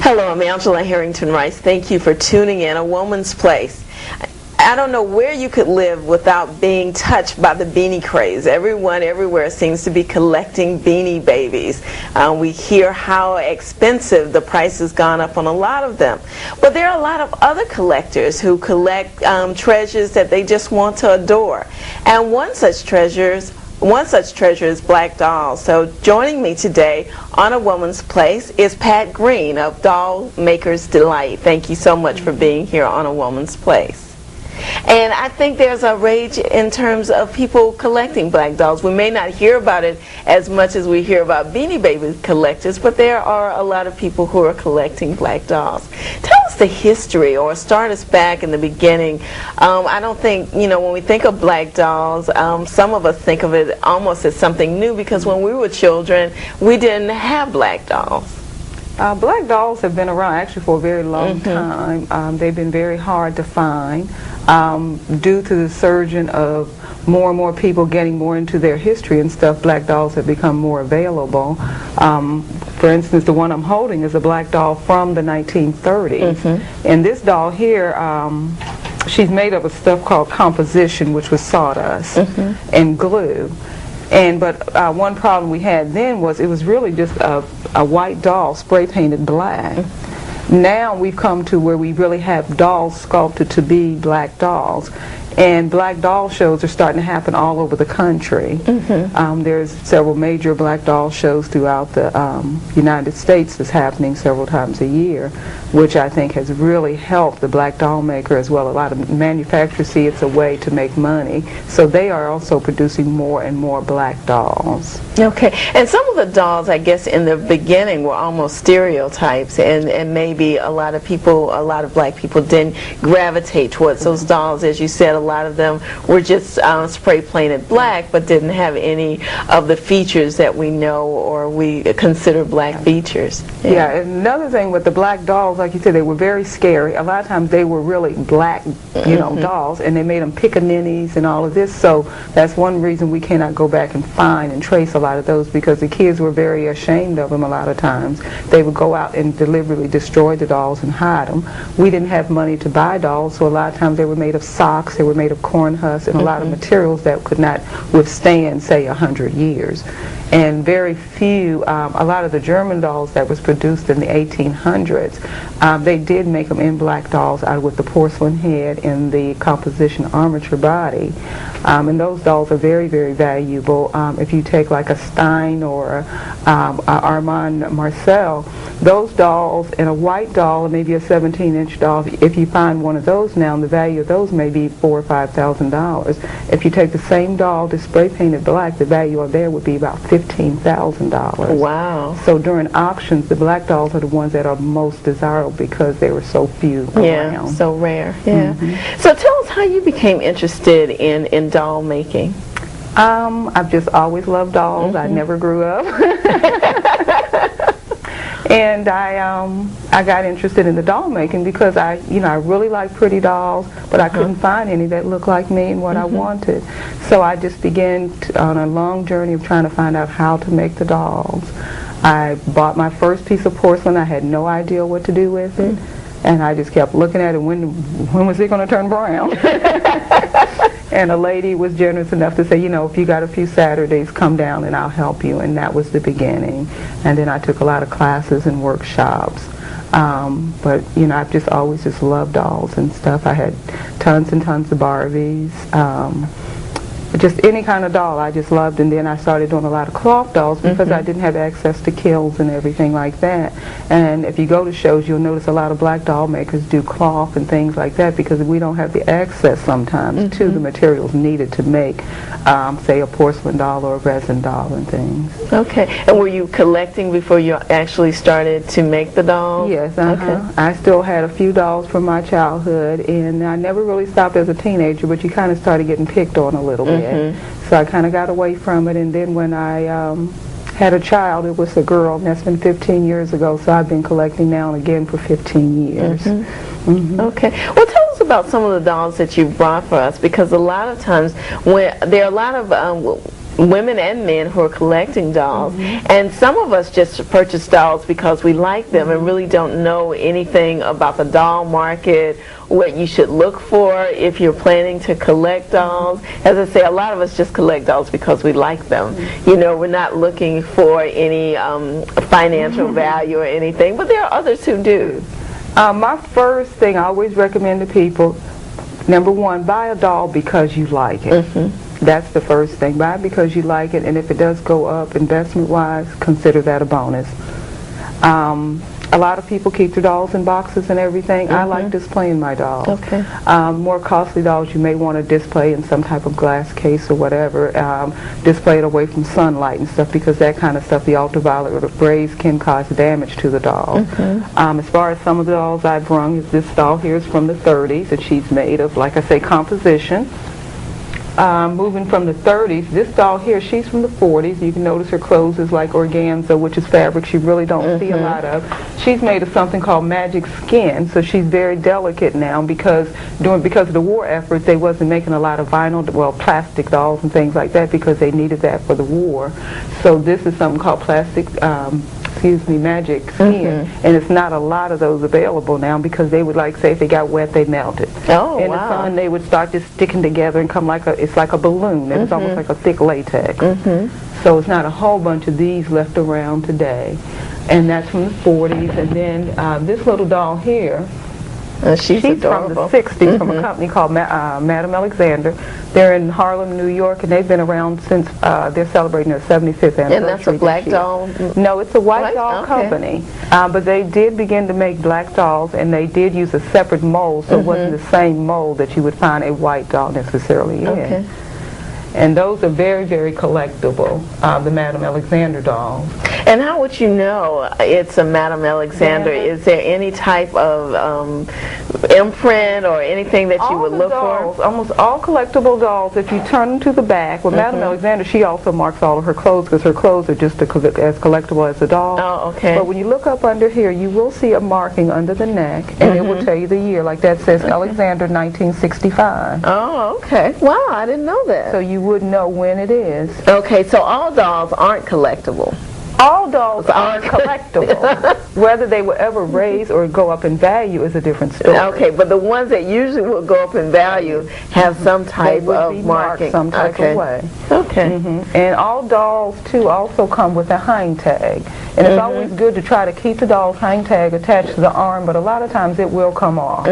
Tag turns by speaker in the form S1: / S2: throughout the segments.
S1: Hello, I'm Angela Harrington Rice. Thank you for tuning in. A Woman's Place. I don't know where you could live without being touched by the beanie craze. Everyone everywhere seems to be collecting Beanie Babies. We hear how expensive the price has gone up on a lot of them. But there are a lot of other collectors who collect treasures that they just want to adore. And one such treasure is black dolls. So joining me today on A Woman's Place is Pat Green of Doll Maker's Delight. Thank you so much for being here on A Woman's Place. And I think there's a rage in terms of people collecting black dolls. We may not hear about it as much as we hear about Beanie Baby collectors, but there are a lot of people who are collecting black dolls. Tell us the history, or start us back in the beginning. I don't think, when we think of black dolls, some of us think of it almost as something new, because when we were children, we didn't have black dolls.
S2: Black dolls have been around actually for a very long time. They've been very hard to find due to the surging of more and more people getting more into their history and stuff. Black dolls have become more available. For instance, the one I'm holding is a black doll from the 1930s. And this doll here, she's made up of stuff called composition, which was sawdust and glue. But one problem we had then was it was really just a white doll spray painted black. Now we've come to where we really have dolls sculpted to be black dolls. And black doll shows are starting to happen all over the country. There's several major black doll shows throughout the United States that's happening several times a year, which I think has really helped the black doll maker as well. A lot of manufacturers see it's a way to make money, so they are also producing more and more black dolls.
S1: Okay, and some of the dolls, I guess, in the beginning were almost stereotypes, and maybe a lot of black people didn't gravitate towards those dolls. As you said, a lot of them were just spray painted black, but didn't have any of the features that we know or we consider black features.
S2: Yeah, and another thing with the black dolls, like you said, they were very scary. A lot of times they were really black, dolls, and they made them pickaninnies and all of this. So that's one reason we cannot go back and find and trace a lot of those, because the kids were very ashamed of them a lot of times. They would go out and deliberately destroy the dolls and hide them. We didn't have money to buy dolls, so a lot of times they were made of socks, they were made of corn husks, and a lot of materials that could not withstand, say, 100 years. And very few, a lot of the German dolls that was produced in the 1800s, they did make them in black dolls out with the porcelain head and the composition armature body. And those dolls are very, very valuable. If you take like a Stein or a Armand Marcel, those dolls and a white doll, or maybe a 17-inch doll, if you find one of those now, the value of those may be $4,000 or $5,000. If you take the same doll to spray painted black, the value of there would be about $15,000.
S1: Wow.
S2: So during auctions, the black dolls are the ones that are most desirable because they were so few around.
S1: So rare. So tell us how you became interested in doll making.
S2: I've just always loved dolls. I never grew up. And I got interested in the doll making because I really like pretty dolls, but I couldn't find any that looked like me and what I wanted. So I just began on a long journey of trying to find out how to make the dolls. I bought my first piece of porcelain. I had no idea what to do with it, and I just kept looking at it. When was it going to turn brown? And a lady was generous enough to say, if you got a few Saturdays, come down and I'll help you. And that was the beginning. And then I took a lot of classes and workshops. But I've just always just loved dolls and stuff. I had tons and tons of Barbies. Just any kind of doll I just loved. And then I started doing a lot of cloth dolls because I didn't have access to kilns and everything like that. And if you go to shows, you'll notice a lot of black doll makers do cloth and things like that because we don't have the access sometimes to the materials needed to make, say, a porcelain doll or a resin doll and things.
S1: Okay. And were you collecting before you actually started to make the dolls?
S2: Yes. Okay. I still had a few dolls from my childhood, and I never really stopped as a teenager, but you kind of started getting picked on a little bit. So I kind of got away from it, and then when I had a child, it was a girl, and that's been 15 years ago, so I've been collecting now and again for 15 years.
S1: Okay. Well, tell us about some of the dolls that you brought for us, because a lot of times when there are a lot of women and men who are collecting dolls. And some of us just purchase dolls because we like them and really don't know anything about the doll market, what you should look for if you're planning to collect dolls. As I say, a lot of us just collect dolls because we like them. You know, we're not looking for any financial value or anything, but there are others who do.
S2: My first thing I always recommend to people, number one, buy a doll because you like it. That's the first thing. Buy it because you like it, and if it does go up investment-wise, consider that a bonus. A lot of people keep their dolls in boxes and everything. I like displaying my dolls.
S1: Okay.
S2: More costly dolls you may want to display in some type of glass case or whatever. Display it away from sunlight and stuff, because that kind of stuff, the ultraviolet or the rays, can cause damage to the doll. As far as some of the dolls I've rung, this doll here is from the 30s, and she's made of, like I say, composition. Moving from the 30s, this doll here, she's from the 40s. You can notice her clothes is like organza, which is fabric you really don't see a lot of. She's made of something called magic skin, so she's very delicate now, because of the war effort, they wasn't making a lot of vinyl, well, plastic dolls and things like that, because they needed that for the war. So this is something called magic skin, and it's not a lot of those available now, because they would, like, say, if they got wet, they melted. In the sun, they would start just sticking together and come like it's like a balloon. It's almost like a thick latex. So it's not a whole bunch of these left around today, and that's from the 40s. And then this little doll here, she's from the 60s, from a company called Madame Alexander. They're in Harlem, New York, and they've been around since they're celebrating their 75th anniversary.
S1: And that's a black doll?
S2: No, it's a white doll company. But they did begin to make black dolls, and they did use a separate mold, so it wasn't the same mold that you would find a white doll necessarily in. And those are very, very collectible, the Madame Alexander dolls.
S1: And how would you know it's a Madame Alexander? Is there any type of imprint or anything that you would look for?
S2: Almost all collectible dolls, if you turn them to the back, with Madame Alexander, she also marks all of her clothes, because her clothes are just as collectible as the doll. But when you look up under here, you will see a marking under the neck, and it will tell you the year. Like that says Alexander 1965.
S1: Oh, okay. Wow, I didn't know that.
S2: So you would know when it is.
S1: Okay, so all dolls aren't collectible.
S2: All dolls are collectible. Whether they will ever raise or go up in value is a different story.
S1: Okay, but the ones that usually will go up in value have some type of marking.
S2: Some type of way.
S1: Okay.
S2: And all dolls, too, also come with a hang tag. And it's always good to try to keep the doll's hang tag attached to the arm, but a lot of times it will come off.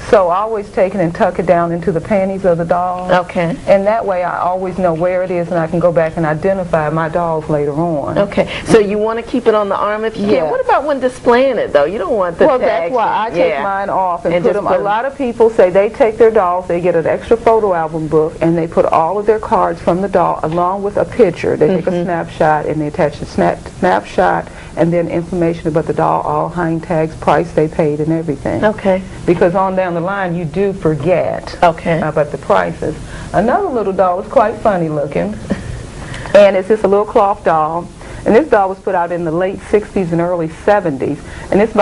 S2: So I always take it and tuck it down into the panties of the doll.
S1: Okay.
S2: And that way I always know where it is, and I can go back and identify my dolls later on.
S1: Okay. So you want to keep it on the arm if you can. What about when displaying it, though? You don't want the
S2: Well,
S1: tags.
S2: that's why I take mine off and put
S1: just
S2: them. A lot of people say they take their dolls, they get an extra photo album book, and they put all of their cards from the doll along with a picture. They take a snapshot, and they attach the snapshot and then information about the doll, all hang tags, price they paid, and everything.
S1: Okay.
S2: Because on down the line, you do forget about the prices. Another little doll is quite funny looking, and it's just a little cloth doll. And this doll was put out in the late 60s and early 70s, and it's